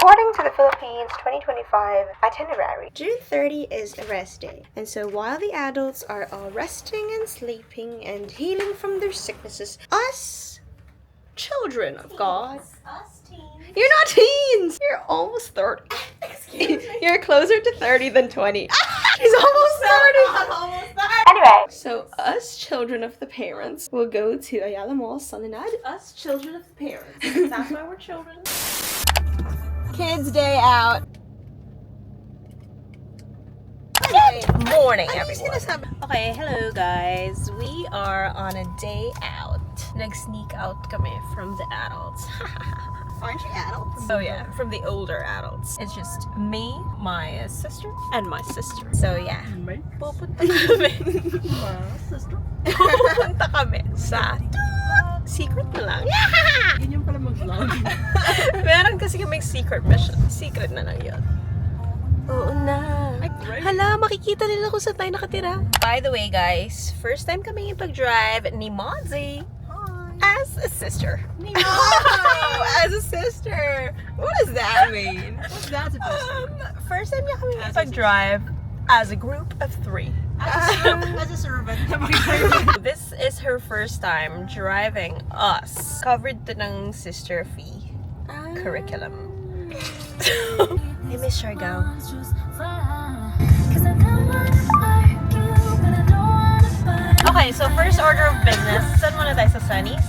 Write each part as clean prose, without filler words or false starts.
According to the Philippines 2025 itinerary, June 30 is a rest day. And so while the adults are all resting and sleeping and healing from their sicknesses, us children of God. Us teens. You're not teens! You're almost 30. Excuse me. You're closer to 30 than 20. She's almost 30! Anyway. So, us children of the parents will go to Ayala Mall, Soledad. Us children of the parents. That's why we're children. Kids' day out. Good morning, Ano yung everyone. sinasabi? Okay, hello guys. We are on a day out. Nag-sneak out kami from the adults. Aren't you adults? Oh yeah, from the older adults. It's just me, my sister, and my sister. So yeah, pupunta kami. Sister? Pupunta kami sa secret na lang. Yun yung pala mag-vlog. Meron kasi kaming secret mission. Secret na lang yun. Oo na. Hala, makikita nila kung saan tayo nakatira. By the way, guys, first time kami ipag-drive ni Monzi. As a sister. As a sister. What does that mean? What's that supposed to be? First time niya kami ipag-drive as a group of 3. As a servant. This is her first time driving us. Covered to ng sister fee curriculum. I miss Siargao. Okay, so first order of business. Saan muna tayo sa Sunny's?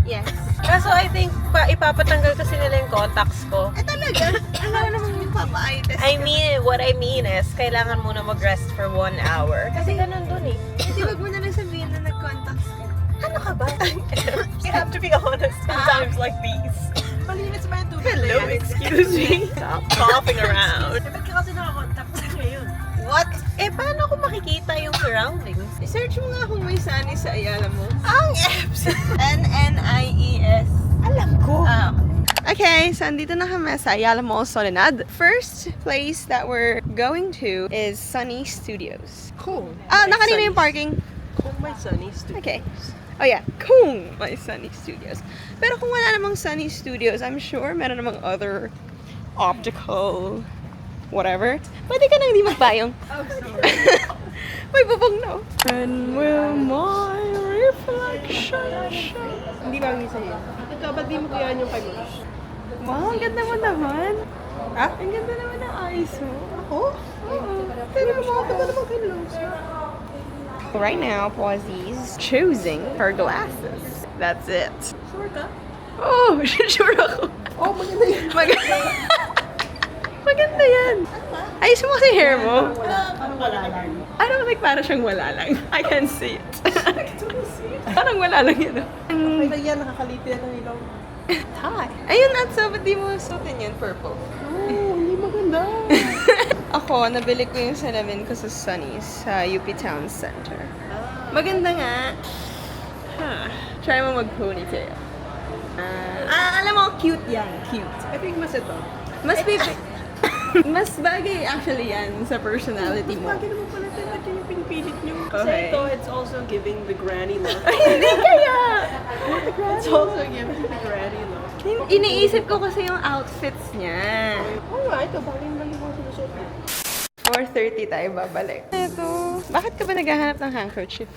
Yes. Kaso I think ipapatanggal kasi nila yung contacts ko. Talaga? Ano naman yung papa-eye-test? What I mean is, kailangan muna mag-rest for 1 hour. Kasi ganun dun eh. Hindi, wag mo na lang sabihin na nag-contacts ka. Ano ka ba? You have to be honest in times like these. Malinis ba yung tubig? Hello, excuse me. Stop coughing around. Ba't ka kasi nakakontakt sa ngayon? What? Eh, paano ko makikita yung surroundings? Search mo nga kung may Sunny sa Ayala mo. Ang F's! N-N-I-E-S. Alam ko. Okay, so andito na kami sa Ayala Mall, Soledad. First place that we're going to is Sunny Studios. Cool. Nakanina yung parking. Kung may Sunny Studios. Okay. Oh yeah, kung may Sunny Studios. Pero kung wala namang Sunny Studios, I'm sure meron namang other optical whatever. Pwede ka nang hindi magpayong. Oh, sorry. May bubong na. And will my reflection show? Hindi ba ang isa yun? Ikaw, ba't di mo kuyaan yung kanya? Wow, ang ganda mo naman. Ha? Ang ganda naman ng eyes mo. Ako? Oo. Pero makakita naman kay Luz. Right now, Pawzi's choosing her glasses. That's it. Sure ka? Oh, sure ako. Oh, maganda yun. Maganda yan. Ayos mo kasi hair mo. Parang wala lang. I don't think para siyang wala lang. I can see it. Parang wala lang yun. Okay lang yan, nakakaliti yan ng ilaw. Hi. Ayun, at so, ba't di mo suotin yun? Purple. Oh, hindi maganda. Ako, nabili ko yung salamin ko sa Sunny's sa UP Town Center. Maganda nga. Huh. Try mo mag-ponytail. Alam mo, cute yan. Cute. I think mas ito. Mas mas bagay actually yan sa personality mo. Bakit naman pala ito yung pinipilit nyo? Kasi Okay. ito, it's also giving the granny look. Hindi kaya! It's also giving the granny look. Iniisip ko kasi yung outfits niya. Oo nga, ito, bagay naman yung mga sinusuot mo. 4:30 tayo babalik. Ito. Bakit ka ba naghahanap ng handkerchief?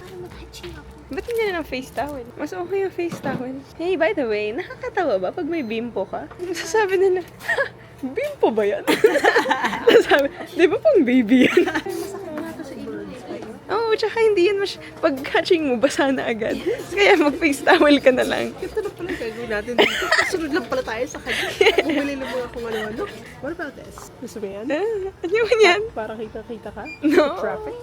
Ba't hindi na ng face towel? Mas okay yung face towel. Hey, by the way, nakakatawa ba pag may bimpo ka? Sasabi nila, bimpo ba yan? Sasabi, di ba pang baby yan? Oo, tsaka hindi yan pag catching mo, basa na agad. Kaya mag-face towel ka na lang. Ito na pala gagawin natin dito. Sunod lang pala tayo sa kanya. Bumili lang mga kung ano-ano. What about this? Gusto mo yan? Ano yun yan? Para kita-kita ka? No. Sa traffic?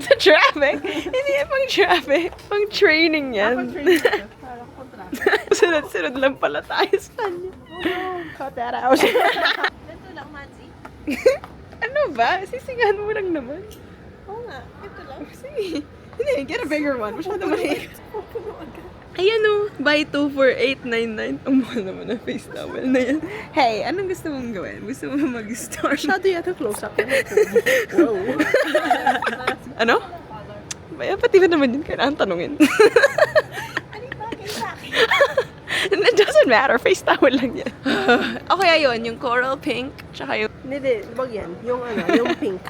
Sa traffic? Hindi yan pang traffic. Pang training yan. Training ka? Para ko pang traffic. Sunod-sunod lang pala tayo sa kanya. Cut that out. Ganito lang, Manzi. Ano ba? Sisigahan mo lang naman. Oo nga, ito lang. Sige. Hindi, get a bigger one. Masyado maliit. Ayan o, buy 2 for 8.99. Ang mahal naman na face towel na yan. Hey, anong gusto mong gawin? Gusto mo mag-store? Masyado yata close up. Wow. Ano? Baya, pati ba naman yun kailangan tanungin? Ano yung bagay sa akin? It doesn't Doesn't matter, face towel lang yan. O kaya yun, yung coral pink, tsaka yung... Hindi, wag yan. Yung ano, yung pink.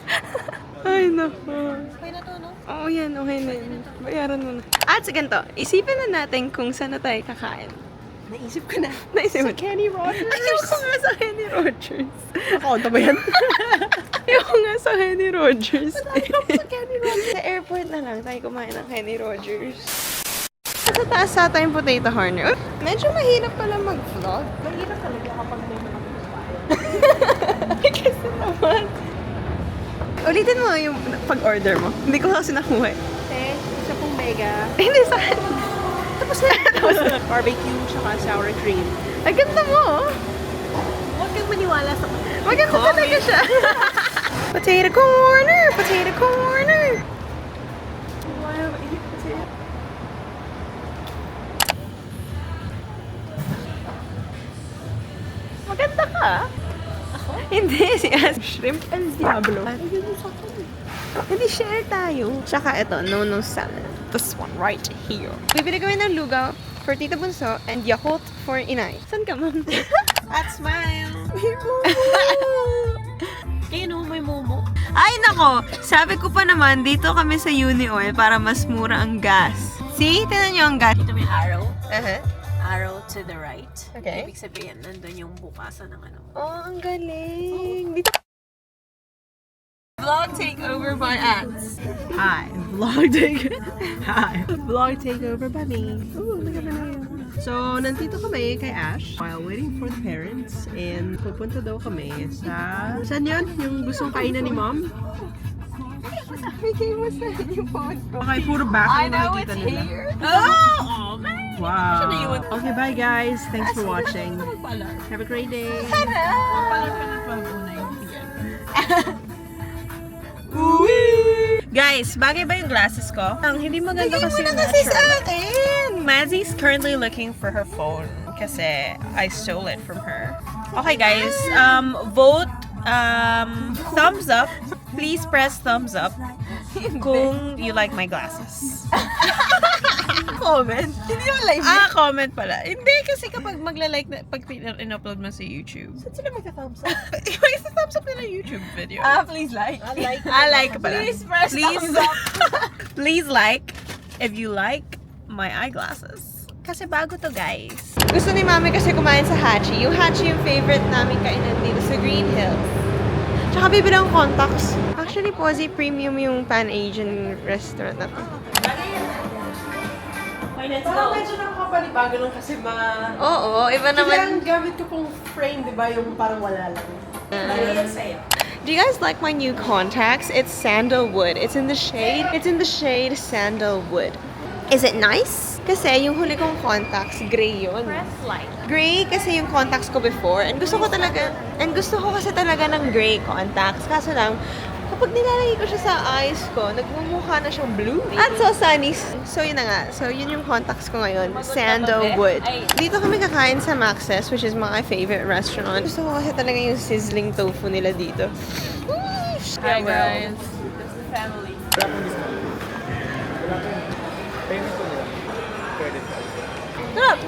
Ay, naku. Okay na to, no? Oo yan, okay na yan. Bayaran mo na. At sa ganito, isipin na natin kung saan na tayo kakain. Naisip ko na. Naisip mo? Kenny Rogers. Ayoko nga sa Kenny Rogers. Nakaunta ba yan? Ayoko nga sa Kenny Rogers. Sa Kenny Rogers. Sa airport na lang tayo kumain ng Kenny Rogers. Sa taas sa tayong potato horner. Medyo mahirap pala mag-vlog. Mahirap talaga kapag may mga Kasi naman. Ulitin mo yung pag-order mo. Hindi ko kasi nakuha. isa pong mega. Hindi sa akin. Tapos na. Barbecue tsaka sour cream. Ang ganda mo. Oh. Huwag kang maniwala sa Maganda talaga siya. Potato corner! Potato corner! Wow, maganda ka. Ako? Hindi, si Shrimp El Diablo. Hindi, share tayo. Tsaka ito, no salad. This one right here. Bibili kami ng lugaw for Tita Bunso and Yakult for Inay. Saan ka, ma'am? At smile. Kayo no, may momo. Ay, nako! Sabi ko pa naman, dito kami sa Uni Oil para mas mura ang gas. See? Tignan nyo ang gas. Dito may arrow. Uh-huh. Arrow to the right. Okay. Ibig sabihin, nandun yung bukasan ng ano. Oh, ang galing. Dito. Vlog takeover by Ants. Hi, vlog take. Hi, vlog takeover by me. Ooh, maganda na yun. So, nandito kami kay Ash while waiting for the parents and pupunta daw kami sa... Saan yun? Yung gustong kainan ni Mom? Bigay mo sa yung phone ko. Okay, puro back ang nakikita nila. Oh man! Wow. Siya na yun. Okay, bye guys. Thanks for watching. Have a great day. Guys, bagay ba yung glasses ko? Ang hindi maganda kasi yung sa akin. Mazzy's currently looking for her phone kasi I stole it from her. Okay guys, vote thumbs up. Please press thumbs up kung you like my glasses. Comment. Hindi mo live. Comment pala. Hindi kasi kapag magla-like na, pag in-upload mo sa YouTube. Saan sila magka-thumbs up? May thumbs up nila YouTube video. Please like. Like pala. Please press thumbs up. Please like if you like my eyeglasses. Kasi bago to, guys. Gusto ni Mami kasi kumain sa Hachi. Yung Hachi yung favorite namin kainan dito sa Green Hills. Tsaka bibili ang contacts. Actually, Pozi Premium yung Pan-Asian restaurant na to. Parang medyo nakakapanibago lang kasi mga... Oo, iba Kasi naman. ang gamit ko pong frame, di ba? Yung parang wala lang. Do you guys like my new contacts? It's sandalwood. It's in the shade sandalwood. Is it nice? Kasi yung huli kong contacts, gray yun. light. Gray kasi yung contacts ko before. And gusto ko kasi talaga ng gray contacts. Kaso lang, kapag nilalagay ko siya sa eyes ko, nagmumukha na siyang blue. At so sunny. So yun na nga. So yun yung contacts ko ngayon. Sandalwood. Dito kami kakain sa Max's, which is my favorite restaurant. Gusto ko kasi talaga yung sizzling tofu nila dito. Hi guys. This is the family. Sarap!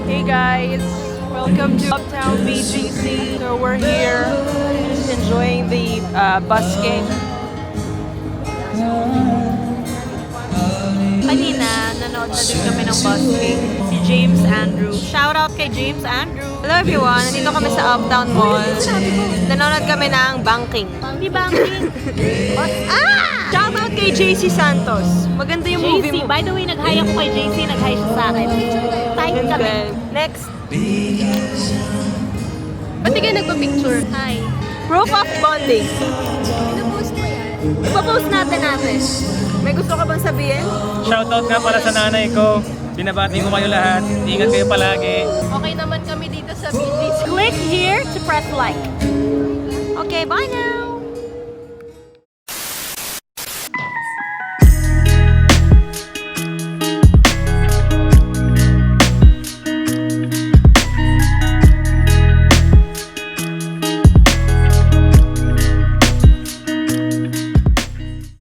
Hey guys, welcome to Uptown BGC. So we're here enjoying the busking. Kanina, nanood na din kami ng busking. Si James Andrew. Shout out kay James Andrew. Hello everyone! Nandito kami sa Uptown Mall. Nanonood kami ng banking. Hindi banking. Shout out kay JC Santos. Maganda yung movie JC. mo. By the way, nag-hi ako kay JC. Nag-hi siya sa akin. Time kami. Next. Ba't di kayo nagpa-picture? Hi. Proof of bonding. Ipapost natin. May gusto ka bang sabihin? Shoutout nga para sa nanay ko. Binabati ko kayo lahat. Ingat kayo palagi. Okay naman kami dito sa Beatrice. Click here to press like. Okay, bye now!